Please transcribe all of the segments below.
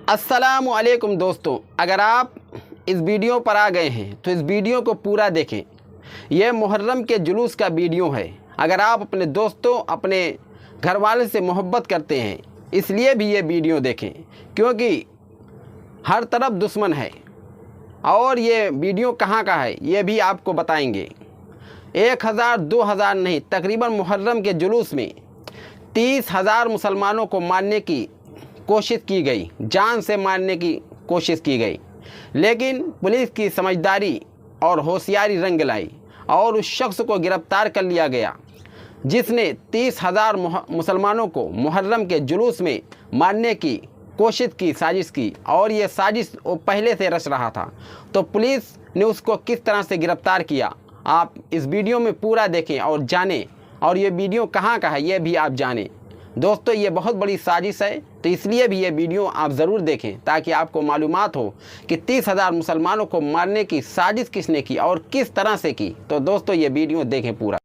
अस्सलामु अलैकुम दोस्तों, अगर आप इस वीडियो पर आ गए हैं तो इस वीडियो को पूरा देखें। यह मुहर्रम के जुलूस का वीडियो है। अगर आप अपने दोस्तों, अपने घर वाले से मोहब्बत करते हैं, इसलिए भी ये वीडियो देखें, क्योंकि हर तरफ दुश्मन है। और ये वीडियो कहाँ का है ये भी आपको बताएंगे। 1000 2000 नहीं, तकरीबन मुहर्रम के जुलूस में 30,000 मुसलमानों को मारने की कोशिश की गई, जान से मारने की कोशिश की गई, लेकिन पुलिस की समझदारी और होशियारी रंग लाई और उस शख्स को गिरफ्तार कर लिया गया जिसने 30,000 मुसलमानों को मुहर्रम के जुलूस में मारने की कोशिश की, साजिश की। और ये साजिश वो पहले से रच रहा था, तो पुलिस ने उसको किस तरह से गिरफ्तार किया आप इस वीडियो में पूरा देखें और जानें। और ये वीडियो कहाँ का है ये भी आप जानें। दोस्तों, ये बहुत बड़ी साजिश है, तो इसलिए भी ये वीडियो आप ज़रूर देखें ताकि आपको मालूमात हो कि 30,000 मुसलमानों को मारने की साजिश किसने की और किस तरह से की। तो दोस्तों, ये वीडियो देखें पूरा।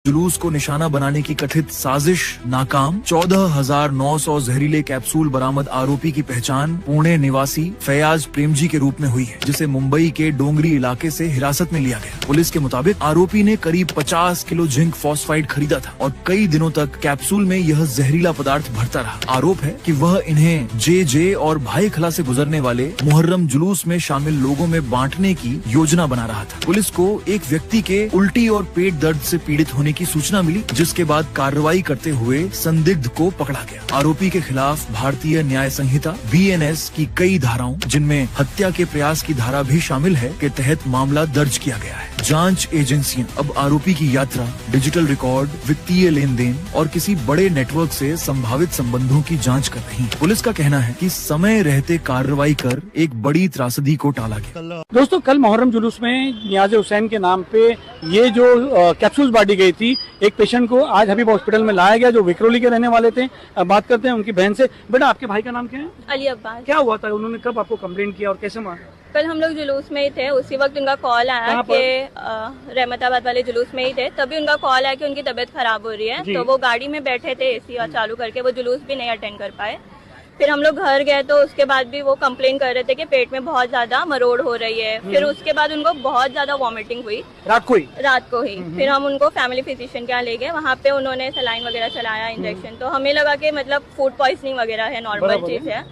जुलूस को निशाना बनाने की कथित साजिश नाकाम। 14,900 जहरीले कैप्सूल बरामद। आरोपी की पहचान पुणे निवासी फैयाज प्रेमजी के रूप में हुई है, जिसे मुंबई के डोंगरी इलाके से हिरासत में लिया गया। पुलिस के मुताबिक आरोपी ने करीब 50 किलो जिंक फॉस्फाइड खरीदा था और कई दिनों तक कैप्सूल में यह जहरीला पदार्थ भरता रहा। आरोप है कि वह इन्हें जे और भाई खला से गुजरने वाले मुहर्रम जुलूस में शामिल लोगों में बांटने की योजना बना रहा था। पुलिस को एक व्यक्ति के उल्टी और पेट दर्द से पीड़ित होने की सूचना मिली, जिसके बाद कार्रवाई करते हुए संदिग्ध को पकड़ा गया। आरोपी के खिलाफ भारतीय न्याय संहिता BNS की कई धाराओं, जिनमें हत्या के प्रयास की धारा भी शामिल है, के तहत मामला दर्ज किया गया है। जांच एजेंसियां अब आरोपी की यात्रा, डिजिटल रिकॉर्ड, वित्तीय लेन देन और किसी बड़े नेटवर्क से संभावित संबंधों की जांच कर रही है। पुलिस का कहना है कि समय रहते कार्रवाई कर एक बड़ी त्रासदी को टाला गया। दोस्तों, कल मुहर्रम जुलूस में नियाज हुसैन के नाम पे ये जो कैप्सूल्स बांटी गई थी, एक पेशेंट को आज हबीब हॉस्पिटल में लाया गया जो विक्रोली के रहने वाले थे। बात करते हैं उनकी बहन से। बेटा, आपके भाई का नाम क्या है? अली अब्बास। क्या हुआ था? उन्होंने कब आपको कंप्लेंट किया और कैसे मारा? कल हम लोग जुलूस में ही थे, उसी वक्त उनका कॉल आया कि रहमताबाद वाले जुलूस में ही थे। तभी उनका कॉल आया कि उनकी तबीयत खराब हो रही है, तो वो गाड़ी में बैठे थे AC चालू करके, वो जुलूस भी नहीं अटेंड कर पाए। फिर हम लोग घर गए तो उसके बाद भी वो कंप्लेन कर रहे थे कि पेट में बहुत ज्यादा मरोड़ हो रही है। फिर उसके बाद उनको बहुत ज्यादा वॉमिटिंग हुई रात को ही। फिर हम उनको फैमिली फिजिशियन के यहाँ ले गए, वहाँ पे उन्होंने सलाइन वगैरह चलाया, इंजेक्शन। तो हमें लगा कि मतलब फूड पॉइजनिंग वगैरह है, नॉर्मल चीज है।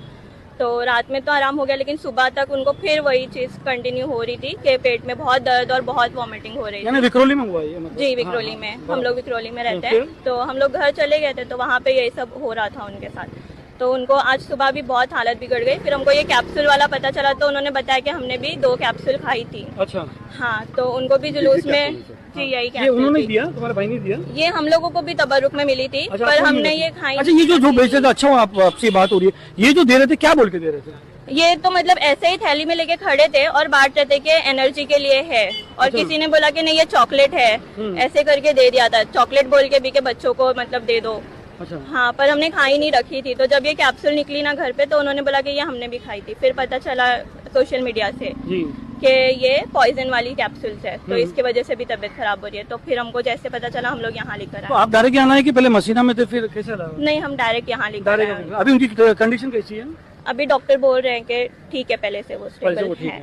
तो रात में तो आराम हो गया, लेकिन सुबह तक उनको फिर वही चीज कंटिन्यू हो रही थी कि पेट में बहुत दर्द और बहुत वॉमिटिंग हो रही थी। विक्रोली में हुआ ये मतलब? जी, विक्रोली में। हम लोग विक्रोली में रहते हैं, तो हम लोग घर चले गए थे, तो वहाँ पे यही सब हो रहा था उनके साथ। तो उनको आज सुबह भी बहुत हालत बिगड़ गई। फिर हमको ये कैप्सूल वाला पता चला, तो उन्होंने बताया कि हमने भी 2 कैप्सूल खाई थी। अच्छा। हाँ, तो उनको भी जुलूस में जी यही कैप्सूल। उन्होंने दिया, तुम्हारे भाई ने दिया? ये हम लोगों को भी तबरुक में मिली थी। अच्छा, पर हमने ये खाई। अच्छा, ये जो बेच रहे थे, अच्छा आपसे बात हो रही है, ये जो दे रहे थे क्या बोल के दे रहे थे? ये तो मतलब ऐसे ही थैली में लेके खड़े थे और बांट रहे थे कि एनर्जी के लिए है। और किसी ने बोला कि नहीं ये चॉकलेट है, ऐसे करके दे दिया था। चॉकलेट बोल के भी कि बच्चों को मतलब दे दो। अच्छा। हाँ, पर हमने खाई नहीं रखी थी। तो जब ये कैप्सूल निकली ना घर पे, तो उन्होंने बोला कि ये हमने भी खाई थी। फिर पता चला सोशल मीडिया से कि ये पॉइजन वाली कैप्सूल्स है, तो इसकी वजह से भी तबीयत खराब हो रही है। तो फिर हमको जैसे पता चला, हम लोग यहाँ लेकर आए। तो आप डायरेक्ट यहाँ आए कि पहले मसीना में थे, फिर कैसे लगा? नहीं, हम डायरेक्ट यहाँ लेकर आए। अभी उनकी कंडीशन कैसी है? अभी डॉक्टर बोल रहे हैं कि ठीक है, पहले से वो स्टेबल है।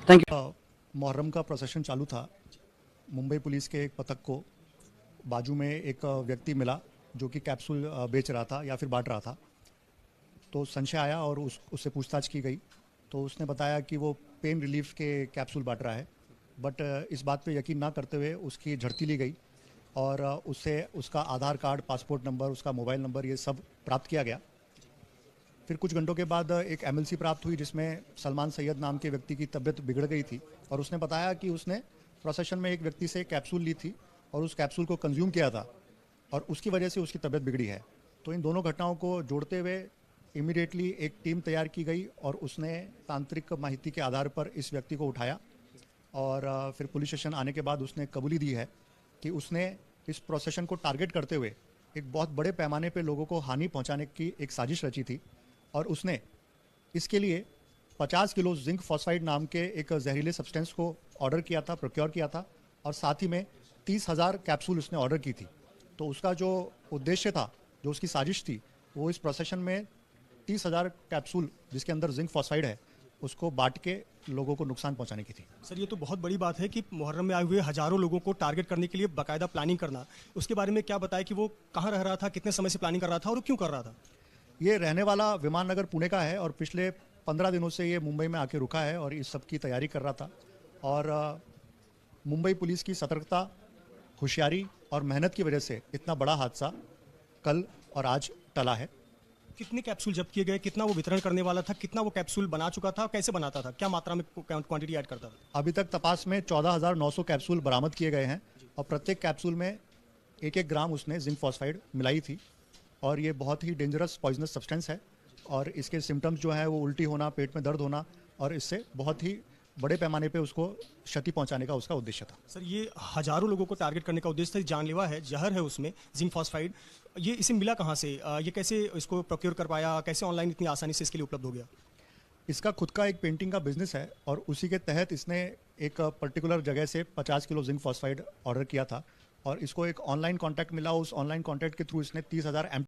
Thank you. मुहर्रम का प्रोसेशन चालू था। मुंबई पुलिस के एक पथक को बाजू में एक व्यक्ति मिला जो कि कैप्सूल बेच रहा था या फिर बांट रहा था। तो संशय आया और उससे पूछताछ की गई, तो उसने बताया कि वो पेन रिलीफ के कैप्सूल बांट रहा है। बट इस बात पे यकीन ना करते हुए उसकी झड़ती ली गई और उससे उसका आधार कार्ड, पासपोर्ट नंबर, उसका मोबाइल नंबर, ये सब प्राप्त किया गया। फिर कुछ घंटों के बाद एक MLC प्राप्त हुई जिसमें सलमान सैयद नाम के व्यक्ति की तबीयत बिगड़ गई थी और उसने बताया कि उसने प्रोसेशन में एक व्यक्ति से कैप्सूल ली थी और उस कैप्सूल को कंज्यूम किया था और उसकी वजह से उसकी तबीयत बिगड़ी है। तो इन दोनों घटनाओं को जोड़ते हुए इमीडिएटली एक टीम तैयार की गई और उसने तांत्रिक माहिती के आधार पर इस व्यक्ति को उठाया और फिर पुलिस स्टेशन आने के बाद उसने कबूली दी है कि उसने इस प्रोसेशन को टारगेट करते हुए एक बहुत बड़े पैमाने पे लोगों को हानि पहुंचाने की एक साजिश रची थी और उसने इसके लिए 50 किलो जिंक फॉस्फाइड नाम के एक जहरीले सब्सटेंस को ऑर्डर किया था, प्रोक्योर किया था और साथ ही में 30,000 कैप्सूल उसने ऑर्डर की थी। तो उसका जो उद्देश्य था, जो उसकी साजिश थी, वो इस प्रोसेशन में 30,000 कैप्सूल जिसके अंदर जिंक फॉस्फाइड है उसको बांट के लोगों को नुकसान पहुंचाने की थी। सर ये तो बहुत बड़ी बात है कि मुहर्रम में आए हुए हजारों लोगों को टारगेट करने के लिए बाकायदा प्लानिंग करना। उसके बारे में क्या बताया कि वो कहाँ रह रहा था, कितने समय से प्लानिंग कर रहा था और क्यों कर रहा था? ये रहने वाला विमान नगर पुणे का है और पिछले 15 दिनों से ये मुंबई में आके रुका है और इस सब की तैयारी कर रहा था। और मुंबई पुलिस की सतर्कता, होशियारी और मेहनत की वजह से इतना बड़ा हादसा कल और आज टला है। कितने कैप्सूल जब्त किए गए, कितना वो वितरण करने वाला था, कितना वो कैप्सूल बना चुका था, कैसे बनाता था, क्या मात्रा में क्वांटिटी ऐड करता था? अभी तक तपास में 14,900 कैप्सूल बरामद किए गए हैं और प्रत्येक कैप्सूल में 1-1 ग्राम उसने जिंक फॉस्फाइड मिलाई थी और ये बहुत ही डेंजरस पॉइजनस सब्सटेंस है और इसके सिम्टम्स जो हैं वो उल्टी होना, पेट में दर्द होना और इससे बहुत ही बड़े पैमाने पे उसको क्षति पहुंचाने का उसका उद्देश्य था। सर ये हजारों लोगों को टारगेट करने का उद्देश्य था, जानलेवा है, जहर है उसमें जिंक फॉस्फाइड। ये इसे मिला कहाँ से, ये कैसे इसको प्रोक्योर कर पाया, कैसे ऑनलाइन इतनी आसानी से इसके लिए उपलब्ध हो गया? इसका खुद का एक पेंटिंग का बिजनेस है और उसी के तहत इसने एक पर्टिकुलर जगह से 50 किलो जिंक फॉस्फाइड ऑर्डर किया था और इसको एक ऑनलाइन कॉन्टैक्ट मिला। उस ऑनलाइन कॉन्टैक्ट के थ्रू इसने 30,000